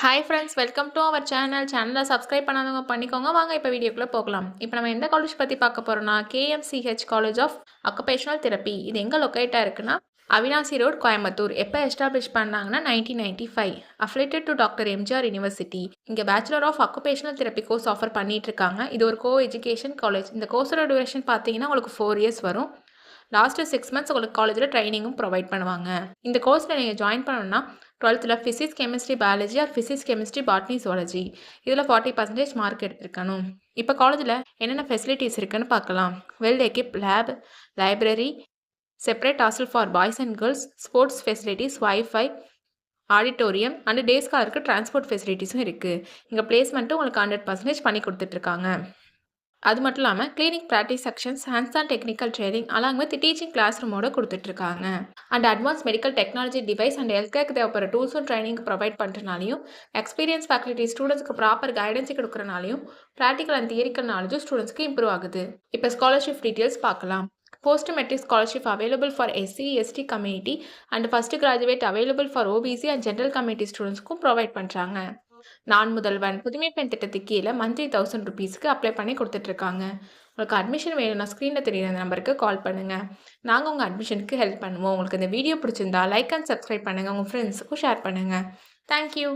Hi friends, welcome to our சேனலை subscribe பண்ணாதவங்க பண்ணிக்கோங்க. வாங்க இப்போ வீடியோக்குள்ளே போகலாம். இப்போ நம்ம எந்த காலேஜ் பற்றி பார்க்க போகிறோம்னா KMCH college of occupational therapy. இது எங்கே லொக்கேட்டாக இருக்குன்னா அவினாசி ரோட், கோயம்புத்தூர். எப்போ எஸ்டாப்ளிஷ் பண்ணாங்கன்னா 1995. Affiliated to doctor MGR university. இங்கே bachelor of occupational therapy course offer பண்ணிட்டு இருக்காங்க. இது ஒரு எஜுகேஷன் காலேஜ். இந்த கோர்ஸோட டியூரேஷன் பார்த்தீங்கன்னா உங்களுக்கு 4 இயர்ஸ் வரும். லாஸ்ட்டு 6 மந்த்ஸ் உங்களுக்கு காலேஜில் ட்ரைனிங்கும் ப்ரொவைட் பண்ணுவாங்க. இந்த கோர்ஸில் நீங்கள் ஜாயின் பண்ணணும்னா 12th physics, chemistry, biology R physics, chemistry, botany, zoology இதில் 40% மார்க் எடுத்திருக்கணும். இப்போ காலேஜில் என்னென்ன ஃபெசிலிட்டிஸ் இருக்குன்னு பார்க்கலாம். Well equip lab, library, separate hostel for boys and girls, sports facilities, wifi, auditorium and day ஸ்காலருக்கு டிரான்ஸ்போர்ட் ஃபெசிலிட்டிஸும் இருக்குது. இங்கே பிளேஸ்மெண்ட்டும் உங்களுக்கு 100% பண்ணி கொடுத்துட்ருக்காங்க. அது மட்டும் இல்லாமல் clinic practice sections, hands on technical training along with teaching class ரூமோட கொடுத்துட்ருக்காங்க. And advance medical technology device and ஹெல்த்கேருக்கு தேவைப்படுற டூல்ஸும் ட்ரைனிங் ப்ரொவைட் பண்ணுறனாலையும், எக்ஸ்பீரியன்ஸ் ஃபேக்கல்ட்டி ஸ்டூடெண்ட்ஸ்க்கு ப்ராப்பர் கைடன்ஸ் கொடுக்குறனாலையும், ப்ராக்டிக்கல் அண்ட் தியரிக்கல் நாலேஜும் ஸ்டூடெண்ட்ஸ்க்கு இம்ப்ரூவ் ஆகுது. இப்போ ஸ்காலர்ஷிப் டீட்டெயில்ஸ் பார்க்கலாம். Post matric scholarship available for SC, ST community and first graduate available for OBC and general community ஸ்டூடெண்ட்ஸ்க்கும் ப்ரொவைட் பண்ணுறாங்க. நான் முதல்வன் புதுமை பெண் திட்டத்துக்கு கீழே மந்த்லி 1000 ருபீஸ்க்கு அப்ளை பண்ணி கொடுத்துட்ருக்காங்க. உங்களுக்கு அட்மிஷன் வேணும்னா ஸ்க்ரீனில் தெரியுற நம்பருக்கு கால் பண்ணுங்கள். நாங்கள் உங்கள் அட்மிஷனுக்கு ஹெல்ப் பண்ணுவோம். உங்களுக்கு இந்த வீடியோ பிடிச்சிருந்தா லைக் அண்ட் சப்ஸ்கிரைப் பண்ணுங்கள். உங்கள் ஃப்ரெண்ட்ஸுக்கும் ஷேர் பண்ணுங்கள். தேங்க்யூ.